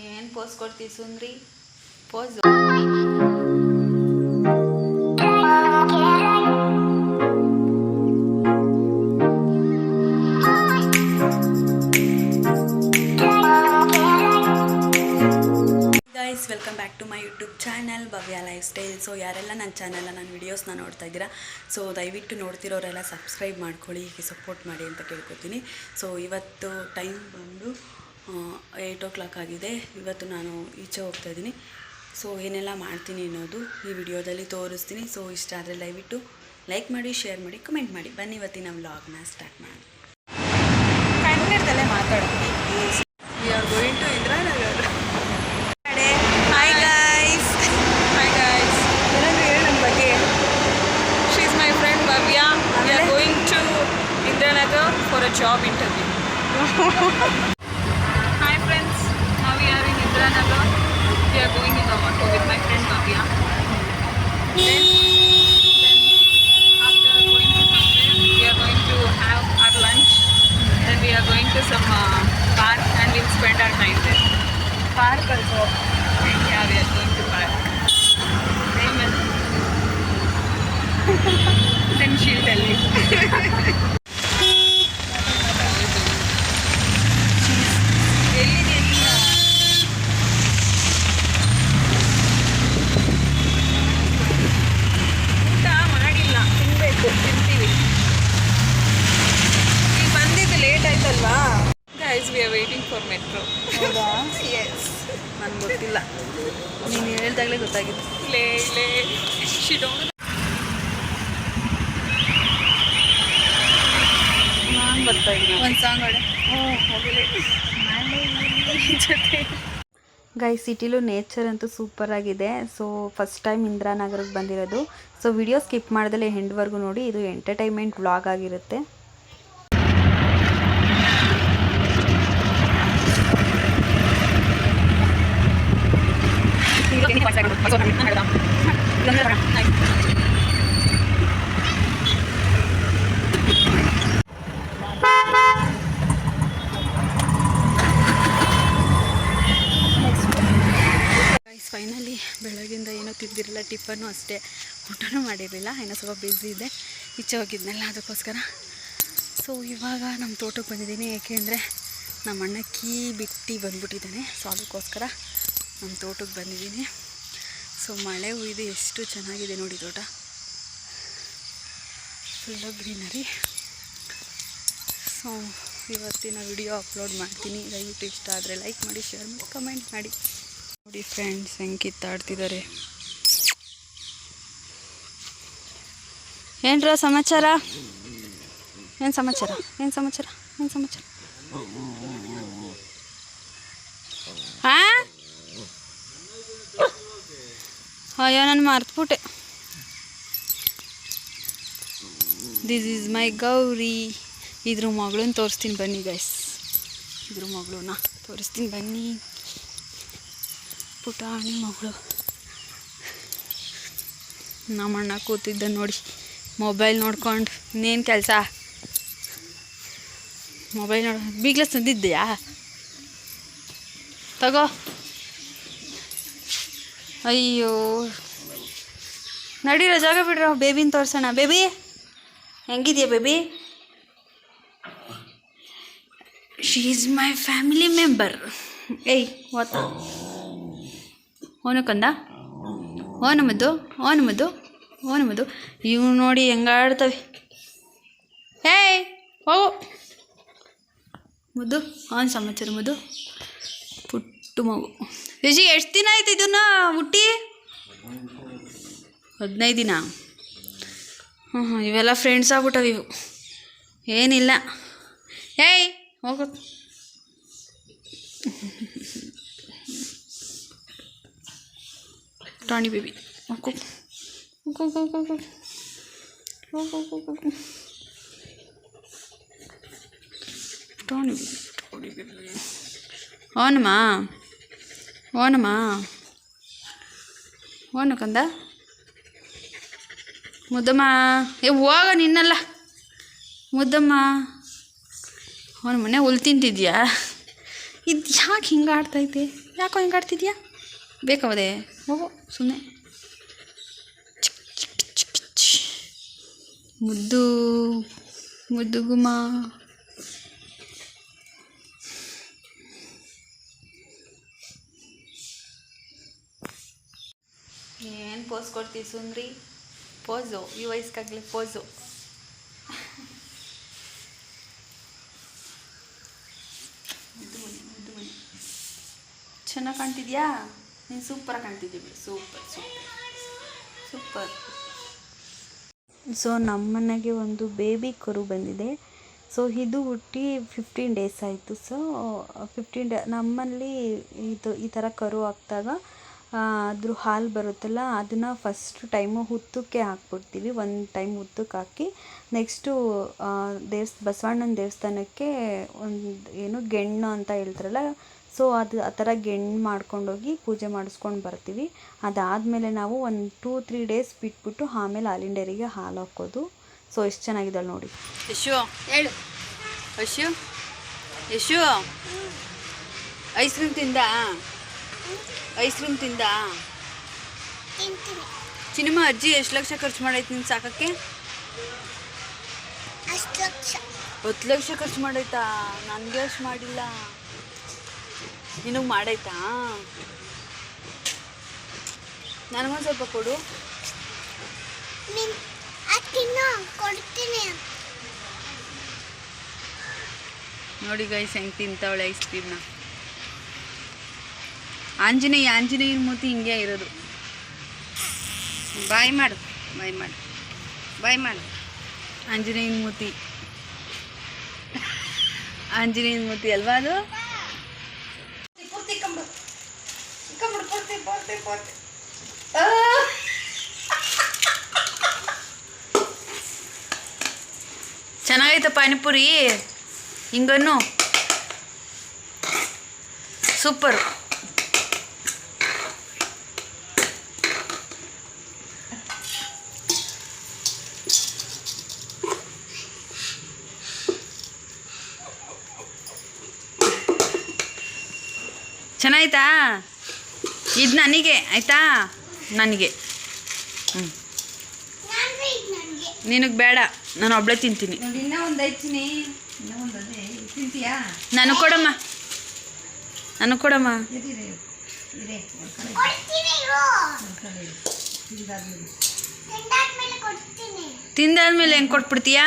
ಏನು ಪೋಸ್ ಕೊಡ್ತೀವಿ ಸುಂದ್ರಿ pose. Welcome back to my YouTube channel Bhavya lifestyle. So ಯಾರೆಲ್ಲ ನನ್ನ ಚಾನಲ್ನ ನನ್ನ ವೀಡಿಯೋಸ್ನ ನೋಡ್ತಾ ಇದ್ದೀರಾ, ಸೊ ದಯವಿಟ್ಟು ನೋಡ್ತಿರೋರೆಲ್ಲ ಸಬ್ಸ್ಕ್ರೈಬ್ ಮಾಡ್ಕೊಳ್ಳಿ, ಹೀಗೆ ಸಪೋರ್ಟ್ ಮಾಡಿ ಅಂತ ಕೇಳ್ಕೊತೀನಿ. ಸೊ ಇವತ್ತು ಟೈಮ್ ಬಂದು 8 o'clock ಆಗಿದೆ. ಇವತ್ತು ನಾನು ಈಚೆ ಹೋಗ್ತಾ ಇದ್ದೀನಿ. ಸೊ ಏನೆಲ್ಲ ಮಾಡ್ತೀನಿ ಅನ್ನೋದು ಈ ವಿಡಿಯೋದಲ್ಲಿ ತೋರಿಸ್ತೀನಿ. ಸೊ ಇಷ್ಟ ಆದರೆ ದಯವಿಟ್ಟು ಲೈಕ್ ಮಾಡಿ, ಶೇರ್ ಮಾಡಿ, ಕಮೆಂಟ್ ಮಾಡಿ. ಬನ್ನಿ ಇವತ್ತಿನ ವ್ಲಾಗ್ನ ಸ್ಟಾರ್ಟ್ ಮಾಡಿ. ಕನ್ನಡದಲ್ಲೇ ಮಾತಾಡ್ತೀನಿ. We are going to Indiranagar. For a job interview. Hi friends, now we are in Indiranagar. We are going in the auto with my friend Bhavya. Then after going to somewhere, we are going to have our lunch. Then we are going to some park and we'll spend our time there. Park also. Yeah, we are going to park. Then she'll tell you. Guys, we are waiting for metro. Yes. ನನಗೆ ಗೊತ್ತಿಲ್ಲ, ನೀನು ಹೇಳ್ದಾಗಲೇ ಗೊತ್ತಾಗಿತ್ತು. She don't. ನಾನು ಬರ್ತಾ ಇದ್ದೀನಿ. ಒಂದು song ಆಡೆ. Guys, ಸಿಟಿಲೂ nature ಅಂತೂ super ಆಗಿದೆ. ಸೊ ಫಸ್ಟ್ ಟೈಮ್ ಇಂದಿರಾನಗರಕ್ಕೆ ಬಂದಿರೋದು. ಸೊ ವಿಡಿಯೋ ಸ್ಕಿಪ್ ಮಾಡ್ದಲೇ ಎಂಡ್ವರೆಗೂ ನೋಡಿ. ಇದು ಎಂಟರ್ಟೈನ್ಮೆಂಟ್ ವ್ಲಾಗ್ ಆಗಿರುತ್ತೆ. ಫೈನಲಿ ಬೆಳಗಿಂದ ಏನೂ ತಿಂದಿರಲಿಲ್ಲ, ಟಿಫನ್ನು ಅಷ್ಟೇ, ಊಟನೂ ಮಾಡಿರಲಿಲ್ಲ. ಏನೋ ಸ್ವಲ್ಪ ಬ್ಯುಸಿ ಇದೆ, ಈಚೆ ಹೋಗಿದ್ನಲ್ಲ ಅದಕ್ಕೋಸ್ಕರ. ಸೊ ಇವಾಗ ನಮ್ಮ ತೋಟಕ್ಕೆ ಬಂದಿದ್ದೀನಿ. ಏಕೆಂದರೆ ನಮ್ಮ ಅಣ್ಣ ಕೀ ಬಿಟ್ಟು ಬಂದ್ಬಿಟ್ಟಿದ್ದಾನೆ. ಸೊ ಅದಕ್ಕೋಸ್ಕರ ನಮ್ಮ ತೋಟಕ್ಕೆ ಬಂದಿದ್ದೀನಿ. ಸೊ ಮಳೆ ಹುಯ್ದು ಎಷ್ಟು ಚೆನ್ನಾಗಿದೆ ನೋಡಿ ತೋಟ, ಫುಲ್ಲು ಗ್ರೀನರಿ. ಸೊ ಇವತ್ತಿನ ವಿಡಿಯೋ ಅಪ್ಲೋಡ್ ಮಾಡ್ತೀನಿ. ದಯವಿಟ್ಟು ಇಷ್ಟ ಆದರೆ ಲೈಕ್ ಮಾಡಿ, ಶೇರ್ ಮಾಡಿ, ಕಮೆಂಟ್ ಮಾಡಿ. ನೋಡಿ ಫ್ರೆಂಡ್ಸ್ ಹೆಂಗೆ ಕಿತ್ತಾಡ್ತಿದ್ದಾರೆ. ಏನರ ಸಮಾಚಾರ? ಏನು ಸಮಾಚಾರ? ಏನು ಸಮಾಚಾರ? ಏನು ಸಮಾಚಾರ? ಹಾಂ, ಅಯ್ಯೋ ನಾನು ಮರ್ತುಬಿಟ್ಟೆ. This is my Gauri. ಇದ್ರ ಮಗಳನ್ನ ತೋರಿಸ್ತೀನಿ ಬನ್ನಿ ಗೈಸ್. ಇದ್ರ ಮಗಳನ್ನ ತೋರಿಸ್ತೀನಿ ಬನ್ನಿ. ಪುಟಾಣಿ ಮಗಳು. ನಮ್ಮಣ್ಣ ಕೂತಿದ್ದ ನೋಡಿ ಮೊಬೈಲ್ ನೋಡ್ಕೊಂಡು. ಇನ್ನೇನು ಕೆಲಸ? ಮೊಬೈಲ್ ನೋಡ. ಬೀಗ್ಲಸ್ ತಂದಿದ್ದೆಯಾ? ತಗೋ. ಅಯ್ಯೋ ನಡೀರೋ, ಜಾಗ ಬಿಡ್ರೋ, ಬೇಬಿನ ತೋರಿಸೋಣ. ಬೇಬಿ ಹೆಂಗಿದೆಯಾ baby? She is my family member. ಏಯ್ ಓತ ಓನು ಕಂದ, ಓನು ಮುದ್ದು, ಓನು ಮುದ್ದು, ಓನು ಮುದ್ದು. ಇವು ನೋಡಿ ಹೆಂಗಾಡ್ತವೆ. ಏಯ್ ಹೋಗು ಮುದ್ದು. ಅವನು ಸಮಾಚಾರ ಮುದ್ದು, ಪುಟ್ಟು ಮಗು. ರಿಜಿ ಎಷ್ಟು ದಿನ ಆಯ್ತು ಇದನ್ನ ಹುಟ್ಟಿ? 15 ದಿನ. ಇವೆಲ್ಲ ಫ್ರೆಂಡ್ಸ್ ಆಗ್ಬಿಟ್ಟವು ಇವು, ಏನಿಲ್ಲ. ಏಯ್ ಹೋಗು. ಟಾಣಿ ಬೇಬಿ ಹೋಗು ಹೋಗು ಹೋಗು ಹೋಗು ಹೋಗು. ಟಾಣಿ ಬೇಬಿ, ಟಾಣಿ ಬೇಬಿ. ಓನಮ್ಮ, ಓನಮ್ಮ, ಓನು ಕಂದ, ಮುದ್ದಮ್ಮ. ಹೋಗ ನಿನ್ನಲ್ಲ, ಮುದ್ದಮ್ಮ ಅವನ ಮನೆ ಹುಲ್ ತಿಂತಿದ್ಯಾ? ಇದು ಯಾಕೆ ಹಿಂಗೆ ಆಡ್ತೈತೆ? ಯಾಕೋ ಹಿಂಗೆ ಆಡ್ತಿದ್ಯಾ? ಬೇಕಾವದೆ ಹೋಗು ಸುಮ್ಮನೆ. ಮುದ್ದು ಮುದ್ದು ಗುಮ್ಮ. ಏನು ಪೋಸ್ ಕೊಡ್ತೀವಿ ಸುಂದ್ರಿ? ಪೋಸು ಈ ವಯಸ್ಸಾಗಲಿ ಪೋಸು. ಚೆನ್ನಾಗಿ ಕಾಣ್ತಿದ್ಯಾ? ನೀನು ಸೂಪರಾಗಿ ಕಾಣ್ತಿದ್ಯ ಬಿಡು. Super super super. ಸೊ ನಮ್ಮನೆಗೆ ಒಂದು ಬೇಬಿ ಕರು ಬಂದಿದೆ. ಸೊ ಇದು ಹುಟ್ಟಿ 15 ಡೇಸ್ ಆಯಿತು. ಸೊ 15 ನಮ್ಮಲ್ಲಿ ಈ ಥರ ಕರು ಹಾಕಿದಾಗ ಅದ್ರ ಹಾಲು ಬರುತ್ತಲ್ಲ, ಅದನ್ನು ಫಸ್ಟ್ ಟೈಮು ಹುತ್ತಕ್ಕೆ ಹಾಕ್ಬಿಡ್ತೀವಿ. ಒಂದು ಟೈಮ್ ಹುತ್ತಕ್ಕೆ ಹಾಕಿ ನೆಕ್ಸ್ಟು ಬಸವಣ್ಣನ ದೇವಸ್ಥಾನಕ್ಕೆ ಒಂದು ಗೆಣ್ಣು ಅಂತ ಹೇಳ್ತಾರಲ್ಲ, ಸೊ ಅದು ಆ ಥರ ಗೆಣ್ಣು ಮಾಡ್ಕೊಂಡೋಗಿ ಪೂಜೆ ಮಾಡಿಸ್ಕೊಂಡು ಬರ್ತೀವಿ. ಅದಾದಮೇಲೆ ನಾವು ಒಂದು 2-3 ಡೇಸ್ ಬಿಟ್ಬಿಟ್ಟು ಆಮೇಲೆ ಹಾಲಿನ ಡೈರಿಗೆ ಹಾಲು ಹಾಕೋದು. ಸೊ ಎಷ್ಟು ಚೆನ್ನಾಗಿದ್ದಾಳೆ ನೋಡಿ. ಯಶು ಹೇಳು. ಯಶು ಐಸ್ ಕ್ರೀಮ್ ತಿಂದ? ಚಿನ್ನಮ್ಮ ಅಜ್ಜಿ ಎಷ್ಟು ಲಕ್ಷ ಖರ್ಚು ಮಾಡೈತೆ ನಿನ್ನ ಸಾಕಕ್ಕೆ? 10 ಲಕ್ಷ ಖರ್ಚು ಮಾಡೈತಾ? ನನಗೆ ಅಷ್ಟು ಮಾಡಿಲ್ಲ. ನಿನಗೆ ಮಾಡೈತಾ? ನನಗೊಂದು ಸ್ವಲ್ಪ ಕೊಡು. ನೋಡಿ ಗೈಸ್ ಹೆಂಗೆ ತಿಂತಾವಳೆ ಐಸ್ ಕ್ರೀಮ್ನ. ಆಂಜನೇಯನ ಮೂತಿ ಹಿಂಗೆ ಇರೋದು. ಬಾಯ್ ಮಾಡು. ಆಂಜನೇಯನ ಮೂತಿ ಅಲ್ವಾ ಅದು? ಚೆನ್ನಾಗೈತ ಪಾನಿಪುರಿ? ಹಿಂಗನ್ನು ಸೂಪರು. ಚೆನ್ನಾಯ್ತಾ? ಇದು ನನಗೆ ಆಯಿತಾ? ನನಗೆ ನಿನಗೆ ಬೇಡ, ನಾನು ಒಬ್ಬಳೇ ತಿಂತೀನಿ. ನನಗೆ ಕೊಡಮ್ಮ. ತಿಂದಾದ್ಮೇಲೆ ಹೆಂಗೆ ಕೊಟ್ಬಿಡ್ತೀಯಾ?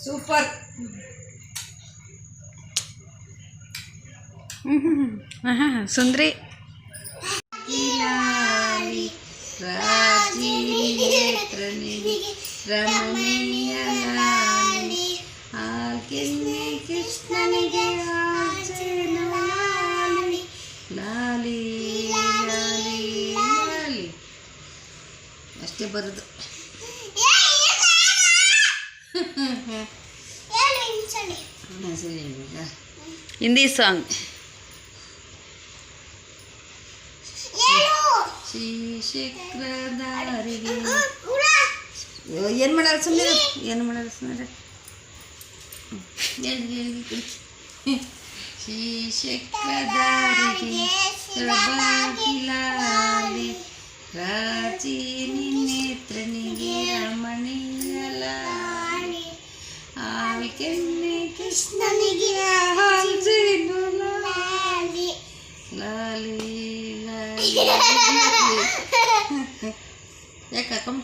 ಸೂಪರ್. ಸುಂದ್ರಿ ಕೃಷ್ಣನಿಗೆ ಅಷ್ಟೇ ಬರೋದು. ಹಿಂದಿ ಸಾಂಗ್. ಶ್ರೀಶಕ್ರಧಾರಿಗೆ ಏನು ಮಾಡಲ್ಲ ಸುಮ್ಮನೆ. ಶ್ರೀಶಕ್ರಧಾರಿಗೆ ಪ್ರಭಾಕಿಲಾಲಿ ರಾಜೀನಿ ನೇತ್ರನಿಗೆ ರಮಣೀಯಲಾಲಿ ಆವಿಕೆನ್ನೆ ಕೃಷ್ಣನಿಗೆ ಲಾಲಿ ಲಾಲಿ ಯಾಕೆ ಹಾಕೊಂಬ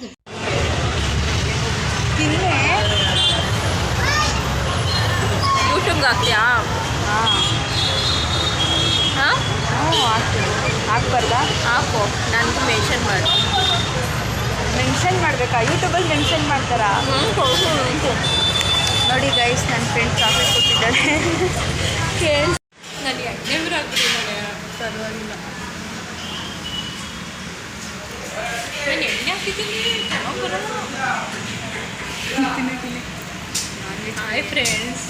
ಯೂಟ್ಯೂಬ್ಗೆ ಹಾಕ್ತೀಯಾ? ಹಾಂ ಹಾಕ್ಬಾರ್ದಾ? ಹಾಕು, ನನಗೂ ಮೆನ್ಷನ್ ಮಾಡು. ಮೆನ್ಷನ್ ಮಾಡಬೇಕಾ? ಯೂಟ್ಯೂಬಲ್ಲಿ ಮೆನ್ಷನ್ ಮಾಡ್ತಾರಾ? ನೋಡಿ ಗೈಸ್, ನನ್ನ ಫ್ರೆಂಡ್ ಚಾಕ್ಲೇಟ್ ಕೊಟ್ಟಿದ್ದಾಳೆ. ಕೇಳಿ ನನಗೆ ಎಣ್ಣೆ ಆಗ್ಬಿಟ್ಟಿದ್ದಾಳೆ. ಪರವಾಗಿಲ್ಲ. ನಾನು ಎಣ್ಣೆ ಹಾಕಿದ್ದೀನಿ, ಚೆನ್ನಾಗಿ ಬರಲ್ಲ. ಹಾಯ್ ಫ್ರೆಂಡ್ಸ್,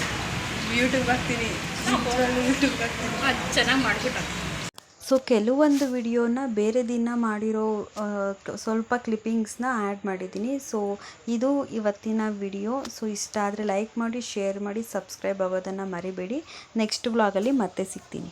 ಯೂಟ್ಯೂಬ್ ಹಾಕ್ತೀನಿ, ಯೂಟ್ಯೂಬ್ ಹಾಕ್ತೀನಿ, ಅದು ಚೆನ್ನಾಗಿ ಮಾಡಿಬಿಟ್ಟು. ಸೊ ಕೆಲವೊಂದು ವಿಡಿಯೋನ ಬೇರೆ ದಿನ ಮಾಡಿರೋ ಸ್ವಲ್ಪ ಕ್ಲಿಪ್ಪಿಂಗ್ಸ್ನ ಆ್ಯಡ್ ಮಾಡಿದ್ದೀನಿ. ಸೊ ಇದು ಇವತ್ತಿನ ವಿಡಿಯೋ. ಸೊ ಇಷ್ಟ ಆದರೆ ಲೈಕ್ ಮಾಡಿ, ಶೇರ್ ಮಾಡಿ, ಸಬ್ಸ್ಕ್ರೈಬ್ ಆಗೋದನ್ನು ಮರಿಬೇಡಿ. ನೆಕ್ಸ್ಟ್ ವ್ಲಾಗಲ್ಲಿ ಮತ್ತೆ ಸಿಗ್ತೀನಿ.